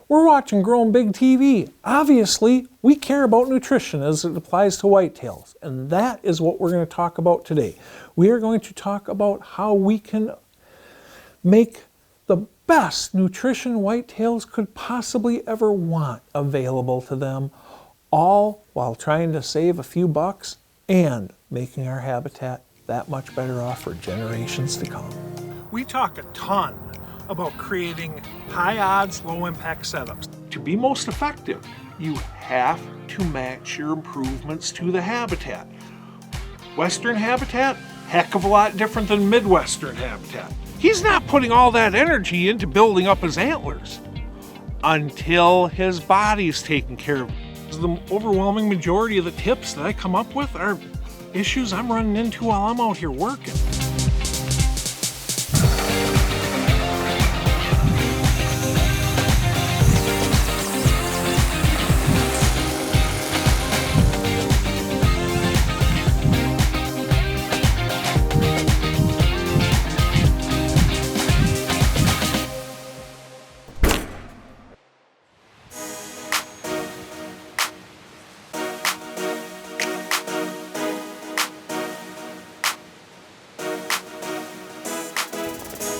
We're watching Growing Big TV. Obviously, we care about nutrition as it applies to whitetails, and that is what we're going to talk about today. We are going to talk about how we can make the best nutrition whitetails could possibly ever want available to them, all while trying to save a few bucks and making our habitat that much better off for generations to come. We talk a ton about creating high odds, low impact setups. To be most effective, you have to match your improvements to the habitat. Western habitat, heck of a lot different than Midwestern habitat. He's not putting all that energy into building up his antlers until his body's taken care of. The overwhelming majority of the tips that I come up with are issues I'm running into while I'm out here working.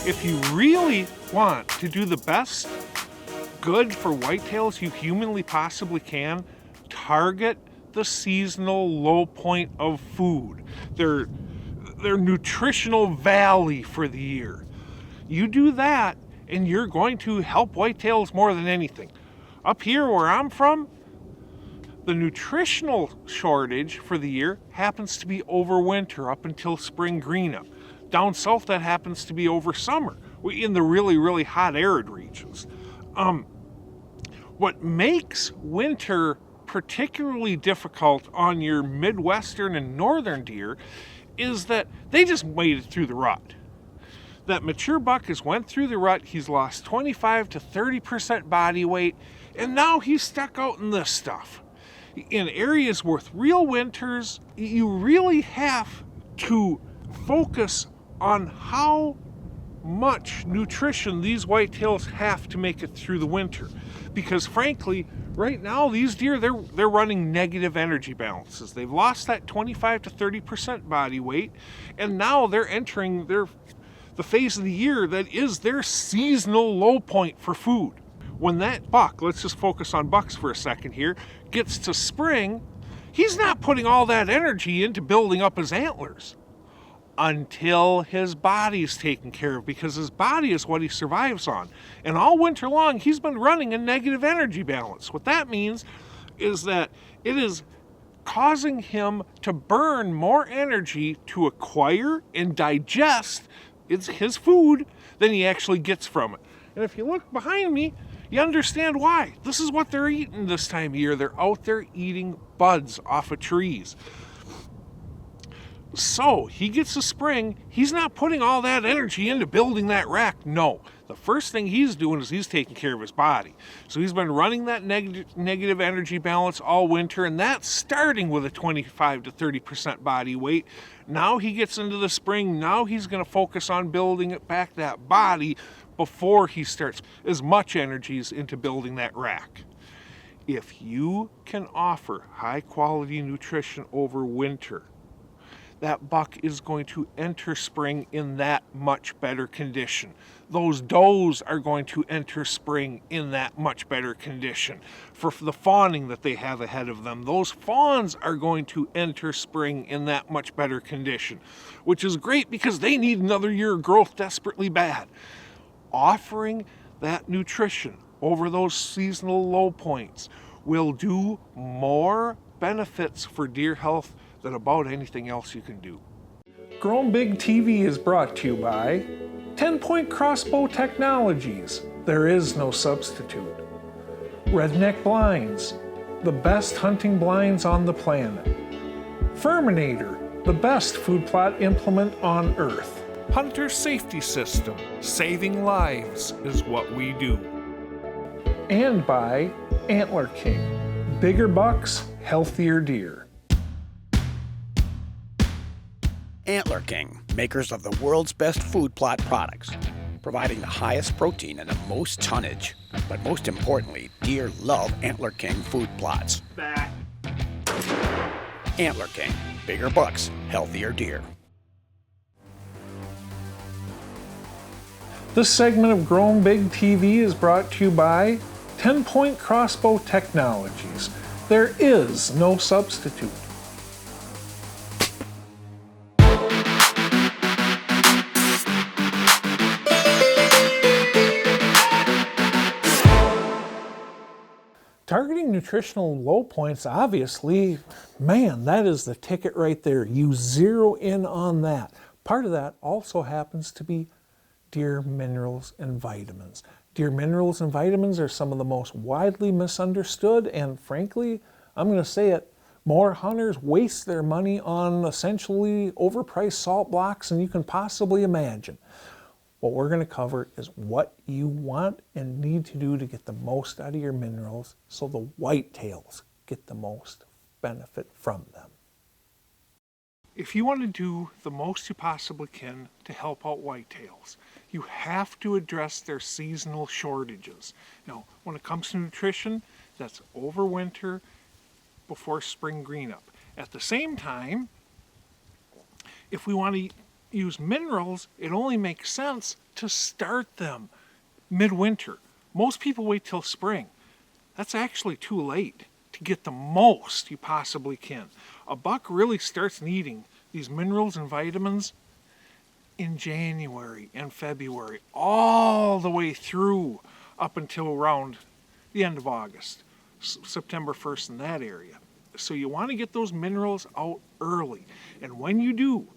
If you really want to do the best good for whitetails you humanly possibly can, target the seasonal low point of food, their nutritional valley for the year. You do that and you're going to help whitetails more than anything. Up here where I'm from, the nutritional shortage for the year happens to be over winter up until spring green up. Down south, that happens to be over summer in the really, really hot arid regions. What makes winter particularly difficult on your Midwestern and Northern deer is that they just waded through the rut. That mature buck has went through the rut, he's lost 25 to 30% body weight, and now he's stuck out in this stuff. In areas with real winters, you really have to focus on how much nutrition these whitetails have to make it through the winter. Because frankly, right now these deer, they're running negative energy balances. They've lost that 25 to 30% body weight, and now they're entering the phase of the year that is their seasonal low point for food. When that buck, let's just focus on bucks for a second here, gets to spring, he's not putting all that energy into building up his antlers until his body's taken care of, because his body is what he survives on. And all winter long, he's been running a negative energy balance. What that means is that it is causing him to burn more energy to acquire and digest his food than he actually gets from it. And if you look behind me, you understand why. This is what they're eating this time of year. They're out there eating buds off of trees. So he gets to spring, he's not putting all that energy into building that rack. No, the first thing he's doing is he's taking care of his body. So he's been running that negative energy balance all winter, and that's starting with a 25 to 30% body weight. Now he gets into the spring, now he's going to focus on building it back, that body, before he starts as much energies into building that rack. If you can offer high quality nutrition over winter, that buck is going to enter spring in that much better condition. Those does are going to enter spring in that much better condition. For the fawning that they have ahead of them, those fawns are going to enter spring in that much better condition, which is great because they need another year of growth desperately bad. Offering that nutrition over those seasonal low points will do more benefits for deer health than about anything else you can do. Growing Big TV is brought to you by 10-Point Crossbow Technologies. There is no substitute. Redneck Blinds, the best hunting blinds on the planet. Furminator, the best food plot implement on earth. Hunter Safety System, saving lives is what we do. And by Antler King, bigger bucks, healthier deer. Antler King, makers of the world's best food plot products. providing the highest protein and the most tonnage. But most importantly, deer love Antler King food plots. Antler King, bigger bucks, healthier deer. This segment of Grown Big TV is brought to you by 10-Point Crossbow Technologies. There is no substitute. Targeting nutritional low points, obviously, man, that is the ticket right there. You zero in on that. Part of that also happens to be deer minerals and vitamins. Deer minerals and vitamins are some of the most widely misunderstood, and frankly, I'm going to say it, more hunters waste their money on essentially overpriced salt blocks than you can possibly imagine. What we're going to cover is what you want and need to do to get the most out of your minerals so the whitetails get the most benefit from them. If you want to do the most you possibly can to help out whitetails, you have to address their seasonal shortages. Now, when it comes to nutrition, that's over winter before spring green up. At the same time, if we want to use minerals, it only makes sense to start them midwinter. Most people wait till spring. That's actually too late to get the most you possibly can. A buck really starts needing these minerals and vitamins in January and February, all the way through up until around the end of August, September 1st in that area. So you want to get those minerals out early. And when you do,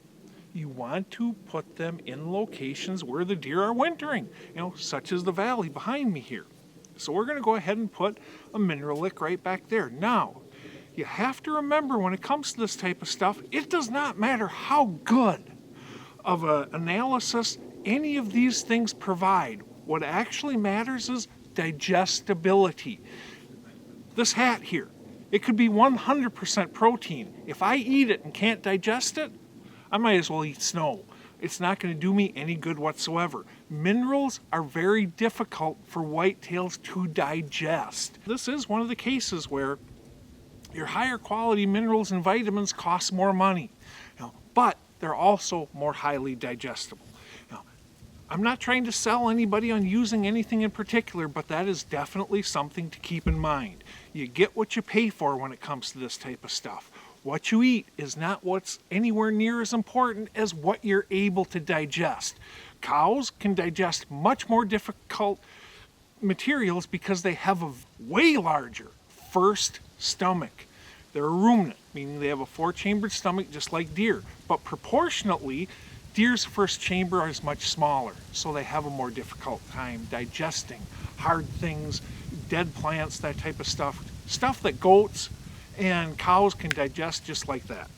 you want to put them in locations where the deer are wintering, such as the valley behind me here. So we're going to go ahead and put a mineral lick right back there. Now, you have to remember when it comes to this type of stuff, it does not matter how good of an analysis any of these things provide. What actually matters is digestibility. This hat here, it could be 100% protein. If I eat it and can't digest it, I might as well eat snow. It's not going to do me any good whatsoever. Minerals are very difficult for whitetails to digest. This is one of the cases where your higher quality minerals and vitamins cost more money, but they're also more highly digestible. I'm not trying to sell anybody on using anything in particular, but that is definitely something to keep in mind. You get what you pay for when it comes to this type of stuff. What you eat is not what's anywhere near as important as what you're able to digest. Cows can digest much more difficult materials because they have a way larger first stomach. They're a ruminant, meaning they have a 4-chambered stomach just like deer. But proportionately, deer's first chamber is much smaller, so they have a more difficult time digesting hard things, dead plants, that type of stuff. Stuff that goats and cows can digest just like that.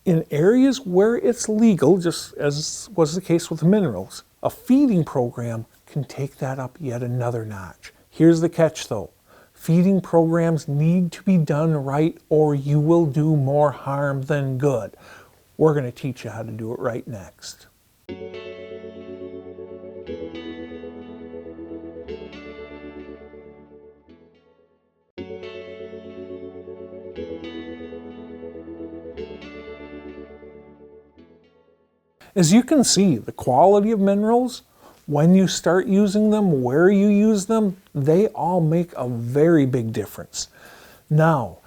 In areas where it's legal, just as was the case with minerals, a feeding program can take that up yet another notch. Here's the catch though. Feeding programs need to be done right or you will do more harm than good. We're going to teach you how to do it right next. As you can see, the quality of minerals, when you start using them, where you use them, they all make a very big difference. Now,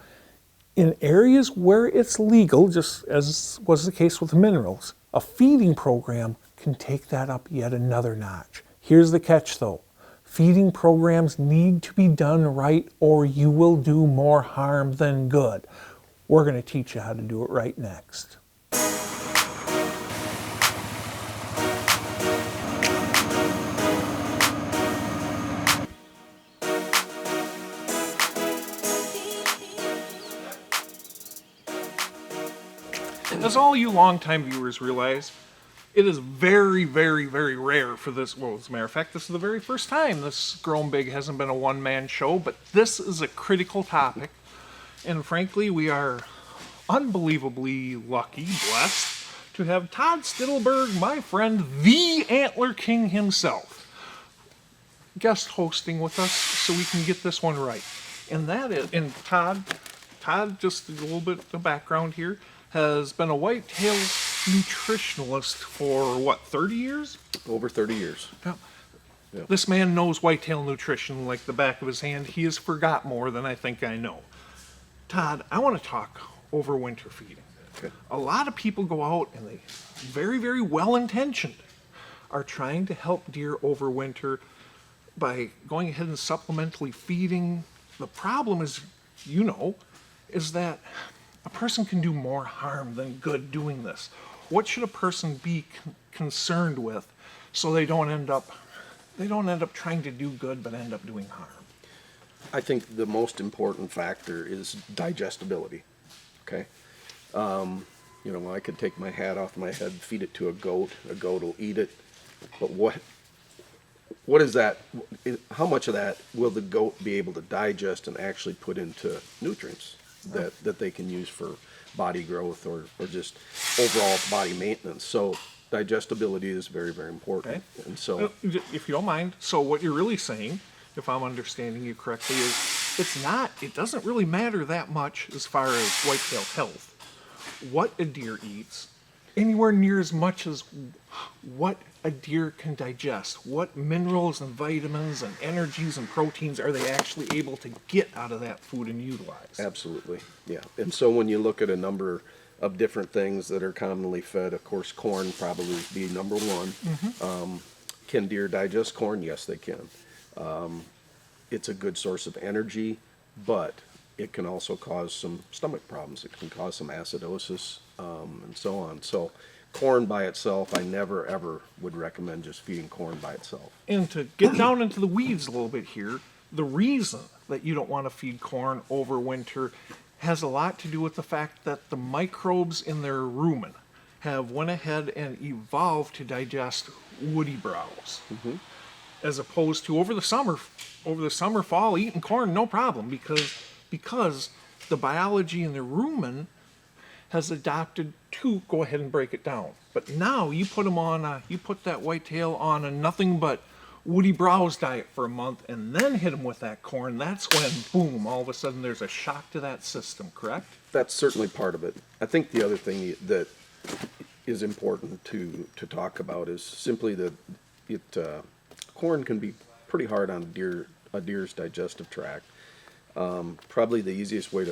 in areas where it's legal, just as was the case with minerals, a feeding program can take that up yet another notch. Here's the catch though. Feeding programs need to be done right or you will do more harm than good. We're going to teach you how to do it right next. As all you longtime viewers realize, it is very, very, very rare for this. Well, as a matter of fact, this is the very first time this Grown Big hasn't been a one-man show, but this is a critical topic. And frankly, we are unbelievably lucky, blessed, to have Todd Stittelberg, my friend, the Antler King himself, guest hosting with us so we can get this one right. And that is, and Todd, just a little bit of background here, has been a whitetail nutritionalist for what, 30 years? Over 30 years. Yeah. Yeah. This man knows whitetail nutrition like the back of his hand. He has forgot more than I think I know. Todd, I want to talk over winter feeding. Okay. A lot of people go out and they, very, very well-intentioned, are trying to help deer overwinter by going ahead and supplementally feeding. The problem is, is that a person can do more harm than good doing this. What should a person be concerned with so they don't end up trying to do good but end up doing harm? I think the most important factor is digestibility. Okay. I could take my hat off my head, feed it to a goat will eat it. But what is that? How much of that will the goat be able to digest and actually put into nutrients that they can use for body growth or just overall body maintenance? So digestibility is very, very important. Okay. And so, if you don't mind, so what you're really saying, if I'm understanding you correctly, is it doesn't really matter that much as far as whitetail health what a deer eats, anywhere near as much as what a deer can digest. What minerals and vitamins and energies and proteins are they actually able to get out of that food and utilize? Absolutely, yeah. And so when you look at a number of different things that are commonly fed, of course, corn probably would be number one. Mm-hmm. Can deer digest corn? Yes, they can. It's a good source of energy, but it can also cause some stomach problems. It can cause some acidosis, and so on. So corn by itself, I never ever would recommend just feeding corn by itself. And to get down into the weeds a little bit here, the reason that you don't want to feed corn over winter has a lot to do with the fact that the microbes in their rumen have went ahead and evolved to digest woody browse. Mm-hmm. As opposed to over the summer, fall, eating corn, no problem, because the biology in the rumen has adopted to go ahead and break it down. But now you put that whitetail on a nothing but woody browse diet for a month and then hit them with that corn. That's when, boom, all of a sudden there's a shock to that system, correct? That's certainly part of it. I think the other thing that is important to talk about is simply that corn can be pretty hard on a deer's digestive tract. Probably the easiest way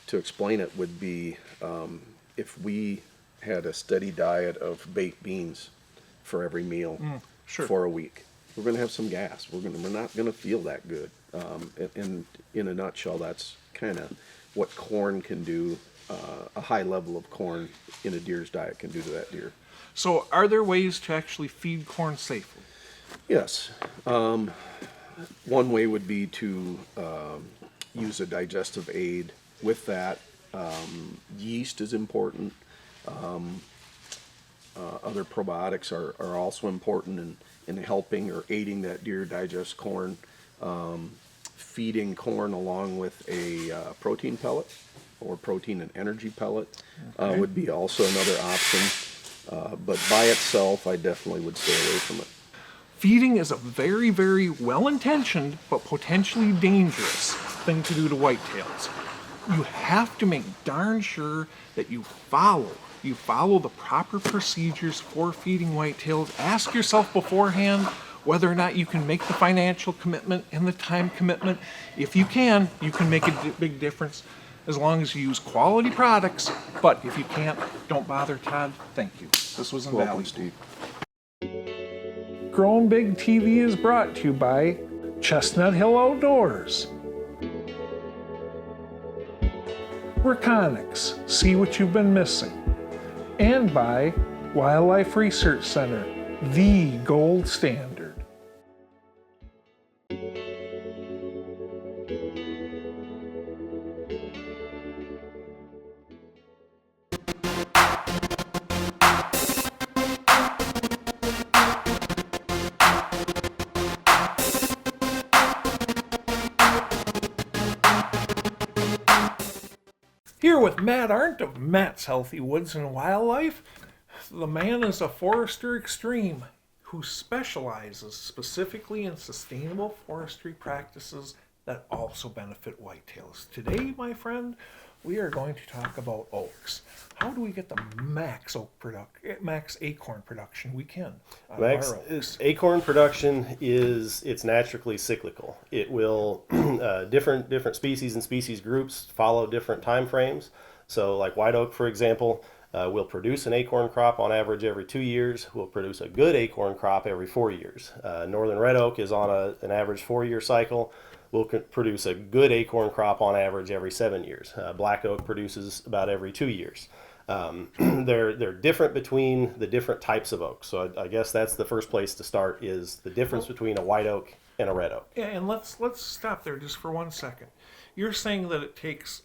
to explain it would be if we had a steady diet of baked beans for every meal for a week. We're going to have some gas. We're not going to feel that good. And in a nutshell, that's kind of what corn can do. A high level of corn in a deer's diet can do to that deer. So are there ways to actually feed corn safely? Yes. One way would be to use a digestive aid. With that, yeast is important. Other probiotics are also important in helping or aiding that deer digest corn. Feeding corn along with a protein pellet or protein and energy pellet would be also another option. But by itself, I definitely would stay away from it. Feeding is a very, very well-intentioned but potentially dangerous thing to do to whitetails. You have to make darn sure that you follow the proper procedures for feeding whitetails. Ask yourself beforehand whether or not you can make the financial commitment and the time commitment. If you can make a big difference as long as you use quality products. But if you can't, don't bother, Todd. Thank you. This was invaluable. Welcome, Steve. Grown Big TV is brought to you by Chestnut Hill Outdoors, Reconics, see what you've been missing, and by Wildlife Research Center, the gold standard. Here with Matt Arndt of Matt's Healthy Woods and Wildlife. The man is a forester extreme who specializes specifically in sustainable forestry practices that also benefit whitetails. Today, my friend, we are going to talk about oaks. How do we get the max acorn production we can out of our oaks? Acorn production it's naturally cyclical. It will different species and species groups follow different time frames. So like white oak, for example, will produce an acorn crop on average every 2 years. We'll produce a good acorn crop every 4 years. Northern red oak is on an average 4-year cycle. We'll produce a good acorn crop on average every 7 years. Black oak produces about every 2 years. They're different between the different types of oaks. So I guess that's the first place to start, is the difference between a white oak and a red oak. Yeah, and let's stop there just for 1 second. You're saying that it takes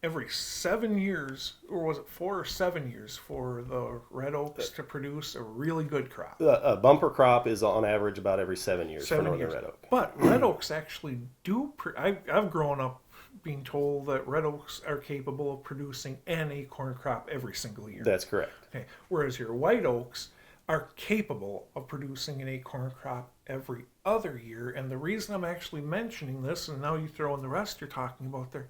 every 7 years, or was it 4 or 7 years, for the red oaks to produce a really good crop? A bumper crop is on average about every 7 years for northern red oak. But red oaks actually do. I've grown up being told that red oaks are capable of producing an acorn crop every single year. That's correct. Okay. Whereas your white oaks are capable of producing an acorn crop every other year. And the reason I'm actually mentioning this, and now you throw in the rest you're talking about there,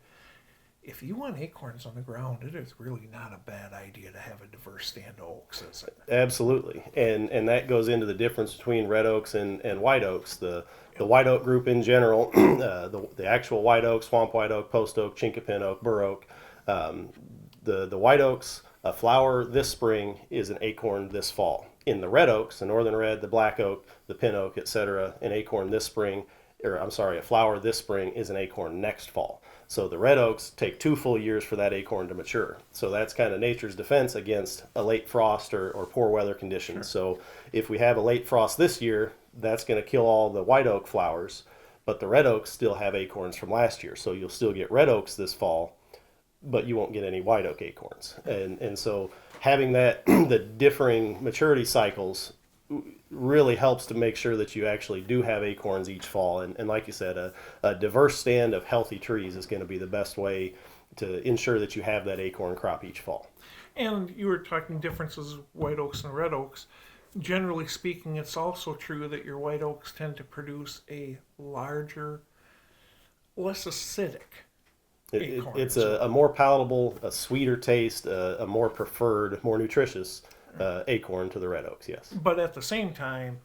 if you want acorns on the ground, it is really not a bad idea to have a diverse stand of oaks, is it? Absolutely. And that goes into the difference between red oaks and white oaks. The white oak group in general, the actual white oak, swamp white oak, post oak, chinkapin oak, bur oak, the white oaks, a flower this spring is an acorn this fall. In the red oaks, the northern red, the black oak, the pin oak, etc., an acorn this spring, a flower this spring is an acorn next fall. So the red oaks take 2 full years for that acorn to mature. So that's kind of nature's defense against a late frost or poor weather conditions. Sure. So if we have a late frost this year, that's going to kill all the white oak flowers, but the red oaks still have acorns from last year. So you'll still get red oaks this fall, but you won't get any white oak acorns. And so having that, the differing maturity cycles really helps to make sure that you actually do have acorns each fall. And like you said, a diverse stand of healthy trees is going to be the best way to ensure that you have that acorn crop each fall. And you were talking differences of white oaks and red oaks. Generally speaking, it's also true that your white oaks tend to produce a larger, less acidic acorn. It's a more palatable, a sweeter taste, a more preferred, more nutritious acorn to the red oaks, yes. But at the same time,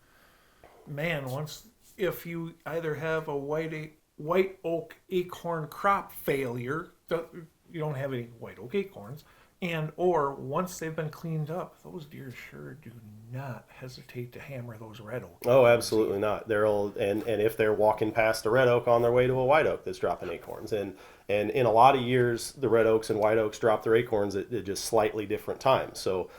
man, if you either have a white oak acorn crop failure, you don't have any white oak acorns, or once they've been cleaned up, those deer sure do not hesitate to hammer those red oak. Oh, absolutely not. And if they're walking past a red oak on their way to a white oak that's dropping acorns, and in a lot of years, the red oaks and white oaks drop their acorns at just slightly different times. So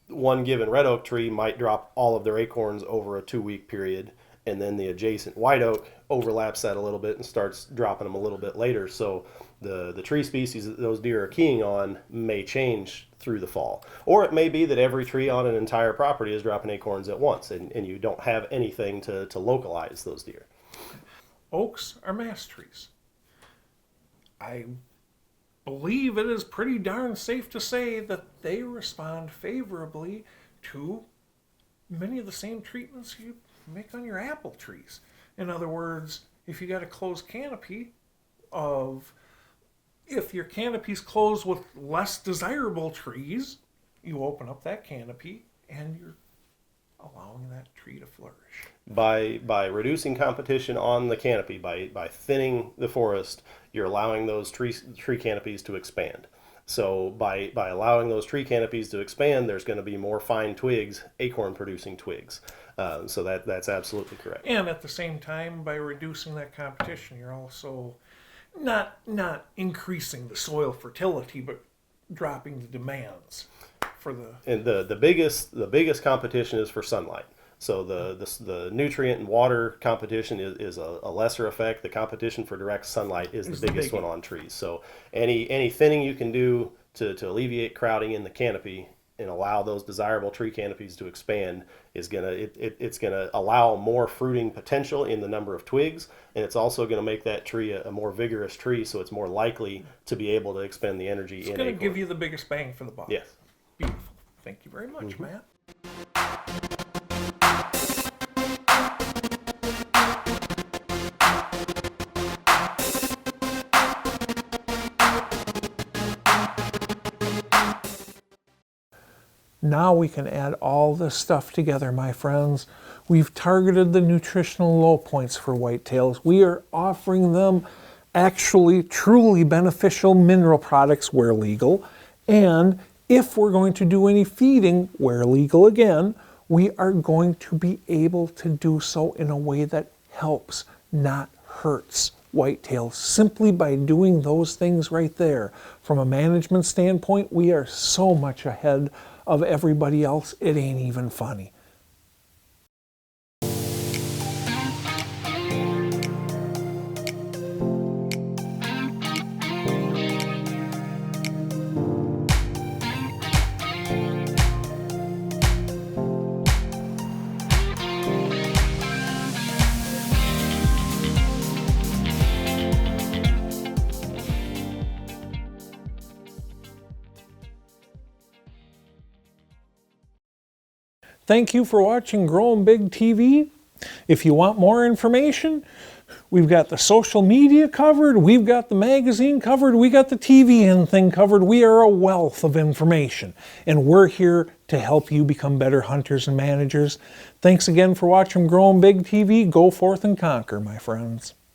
one given red oak tree might drop all of their acorns over a 2-week period, and then the adjacent white oak overlaps that a little bit and starts dropping them a little bit later. So the tree species that those deer are keying on may change through the fall. Or it may be that every tree on an entire property is dropping acorns at once, and you don't have anything to localize those deer. Oaks are mass trees. I believe it is pretty darn safe to say that they respond favorably to many of the same treatments you make on your apple trees. In other words, if you got a closed canopy if your canopy's closed with less desirable trees, you open up that canopy and you're allowing that tree to flourish. By reducing competition on the canopy, by thinning the forest, you're allowing those tree canopies to expand. So by allowing those tree canopies to expand, there's going to be more fine twigs, acorn producing twigs. So that's absolutely correct. And at the same time, by reducing that competition, you're also not increasing the soil fertility, but dropping the demands for the. And the biggest competition is for sunlight. So the nutrient and water competition is a lesser effect. The competition for direct sunlight is the biggest one on trees. So any thinning you can do to alleviate crowding in the canopy and allow those desirable tree canopies to expand is it's gonna allow more fruiting potential in the number of twigs, and it's also going to make that tree a more vigorous tree, so it's more likely to be able to expend the energy. It's going to give you the biggest bang for the buck. Yes. Beautiful. Thank you very much, Matt. Now we can add all this stuff together, my friends. We've targeted the nutritional low points for whitetails. We are offering them actually truly beneficial mineral products where legal. And if we're going to do any feeding where legal again, we are going to be able to do so in a way that helps, not hurts whitetails, simply by doing those things right there. From a management standpoint, we are so much ahead of everybody else, it ain't even funny. Thank you for watching Growing Big TV. If you want more information, we've got the social media covered, we've got the magazine covered, we got the TV and thing covered. We are a wealth of information, and we're here to help you become better hunters and managers. Thanks again for watching Growing Big TV. Go forth and conquer, my friends.